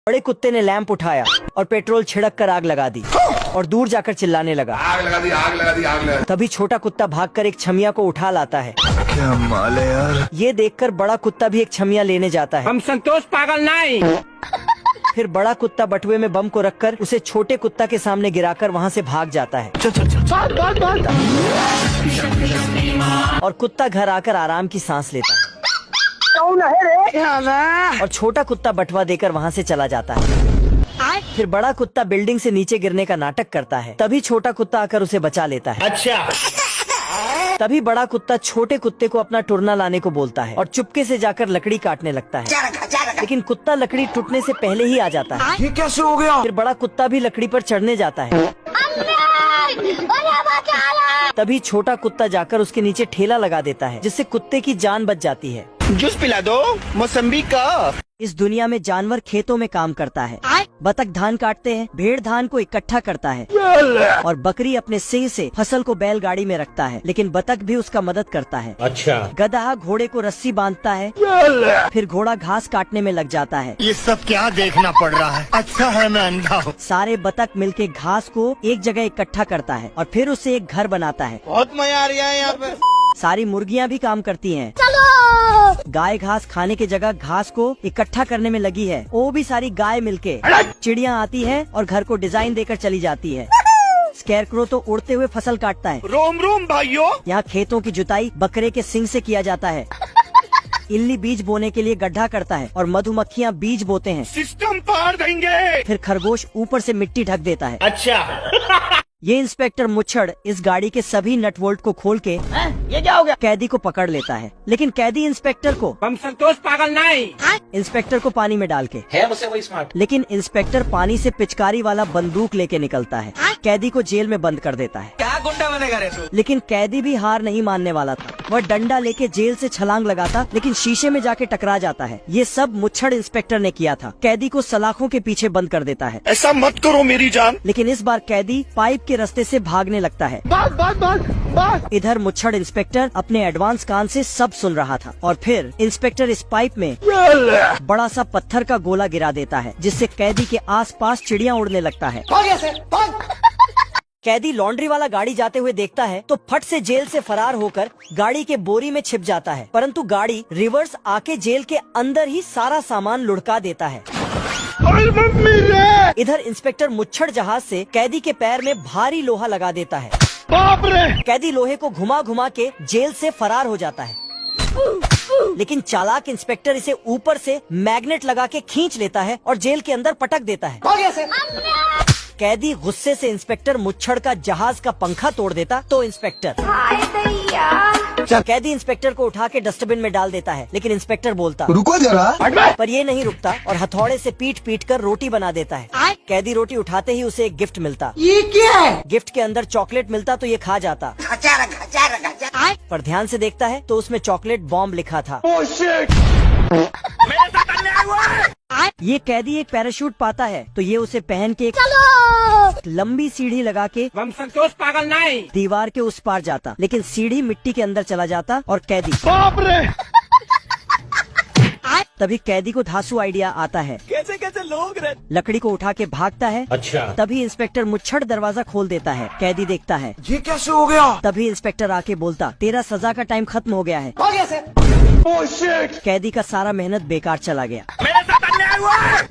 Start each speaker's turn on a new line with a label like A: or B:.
A: बड़े कुत्ते ने लैंप उठाया और पेट्रोल छिड़क कर आग लगा दी और दूर जाकर चिल्लाने लगा,
B: आग लगा दी, आग लगा दी, आग लगा दी।
A: तभी छोटा कुत्ता भागकर एक छमिया को उठा लाता है।
C: क्या माल है यार।
A: ये देखकर बड़ा कुत्ता भी एक छमिया लेने जाता है।
D: हम संतोष पागल नहीं।
A: फिर बड़ा कुत्ता बटुए में बम को रखकर उसे छोटे कुत्ता के सामने गिराकर वहाँ से भाग जाता है। और कुत्ता घर आकर आराम की सांस लेता है। और छोटा कुत्ता बटुआ देकर वहाँ से चला जाता है। फिर बड़ा कुत्ता बिल्डिंग से नीचे गिरने का नाटक करता है। तभी छोटा कुत्ता आकर उसे बचा लेता है।
D: अच्छा।
A: तभी बड़ा कुत्ता छोटे कुत्ते को अपना टुरना लाने को बोलता है और चुपके से जाकर लकड़ी काटने लगता है। लेकिन कुत्ता लकड़ी टूटने से पहले ही आ जाता है।
C: ये कैसे हो गया।
A: फिर बड़ा कुत्ता भी लकड़ी पर चढ़ने जाता है। तभी छोटा कुत्ता जाकर उसके नीचे ठेला लगा देता है, जिससे कुत्ते की जान बच जाती है।
D: जूस पिला दो मौसम्बी का।
A: इस दुनिया में जानवर खेतों में काम करता है। बतख धान काटते हैं, भेड़ धान को इकट्ठा करता है और बकरी अपने सिंग से फसल को बैलगाड़ी में रखता है, लेकिन बतख भी उसका मदद करता है।
D: अच्छा।
A: गधा घोड़े को रस्सी बांधता है, फिर घोड़ा घास काटने में लग जाता है।
E: ये सब क्या देखना पड़ रहा है। अच्छा है मैं अंधा हूँ।
A: सारे बतख मिलके घास को एक जगह इकट्ठा करता है और फिर उसे एक घर बनाता है।
D: बहुत मजा आ रहा है यहाँ पे।
A: सारी मुर्गियाँ भी काम करती हैं। गाय घास खाने की जगह घास को इकट्ठा करने में लगी है। वो भी सारी गाय मिलके। चिड़िया आती है और घर को डिजाइन देकर चली जाती है। स्कैरक्रो तो उड़ते हुए फसल काटता है।
D: रोम रोम भाइयों।
A: यहाँ खेतों की जुताई बकरे के सिंग से किया जाता है। इल्ली बीज बोने के लिए गड्ढा करता है और मधुमक्खियाँ बीज बोते हैं।
D: सिस्टम पार देंगे।
A: फिर खरगोश ऊपर से मिट्टी ढक देता है।
D: अच्छा।
A: ये इंस्पेक्टर मुच्छड़ इस गाड़ी के सभी नट बोल्ट को खोल के
D: ये क्या हो गया।
A: कैदी को पकड़ लेता है, लेकिन कैदी इंस्पेक्टर को
D: हम संतोष पागल नहीं।
A: इंस्पेक्टर को पानी में डाल के
D: है मुझसे वही स्मार्ट।
A: लेकिन इंस्पेक्टर पानी से पिचकारी वाला बंदूक लेके निकलता है। कैदी को जेल में बंद कर देता है।
D: क्या गुंडा बनेगा रे तू।
A: लेकिन कैदी भी हार नहीं मानने वाला था। वह डंडा लेके जेल से छलांग लगाता, लेकिन शीशे में जाके टकरा जाता है। ये सब मुच्छड़ इंस्पेक्टर ने किया था। कैदी को सलाखों के पीछे बंद कर देता है।
D: ऐसा मत करो मेरी जान।
A: लेकिन इस बार कैदी पाइप के रास्ते से भागने लगता है। इधर मुच्छड़ इंस्पेक्टर अपने एडवांस कान से सब सुन रहा था और फिर इंस्पेक्टर इस पाइप में बड़ा सा पत्थर का गोला गिरा देता है, जिससे कैदी के आसपास चिड़िया उड़ने लगता है। कैदी लॉन्ड्री वाला गाड़ी जाते हुए देखता है तो फट से जेल से फरार होकर गाड़ी के बोरी में छिप जाता है, परंतु गाड़ी रिवर्स आके जेल के अंदर ही सारा सामान लुढ़का देता है। इधर इंस्पेक्टर मुच्छड़ जहाज से कैदी के पैर में भारी लोहा लगा देता है।
D: बाप रे।
A: कैदी लोहे को घुमा घुमा के जेल से फरार हो जाता है, लेकिन चालाक इंस्पेक्टर इसे ऊपर से मैग्नेट लगा के खींच लेता है और जेल के अंदर पटक देता है। कैदी गुस्से से इंस्पेक्टर मुच्छड़ का जहाज का पंखा तोड़ देता तो इंस्पेक्टर कैदी इंस्पेक्टर को उठा के डस्टबिन में डाल देता है, लेकिन इंस्पेक्टर बोलता
C: रुको जरा।
A: पर ये नहीं रुकता और हथौड़े से पीट पीट कर रोटी बना देता है। कैदी रोटी उठाते ही उसे एक गिफ्ट मिलता।
E: ये क्या है।
A: गिफ्ट के अंदर चॉकलेट मिलता तो ये खा जाता, पर ध्यान से देखता है तो उसमें चॉकलेट बॉम्ब लिखा था। ये कैदी एक पैराशूट पाता है तो ये उसे पहन के लंबी सीढ़ी लगा के
D: हम संतोष पागल नहीं।
A: दीवार के उस पार जाता, लेकिन सीढ़ी मिट्टी के अंदर चला जाता और कैदी
D: बाप रे।
A: तभी कैदी को धांसू आइडिया आता है।
D: कैसे कैसे लोग रहते।
A: लकड़ी को उठा के भागता है।
D: अच्छा।
A: तभी इंस्पेक्टर मुच्छड़ दरवाजा खोल देता है। कैदी देखता है।
C: ये कैसे हो गया।
A: तभी इंस्पेक्टर आके बोलता, तेरा सजा का टाइम खत्म हो गया है। कैदी का सारा मेहनत बेकार चला गया।
D: मेरे साथ अन्याय हुआ है।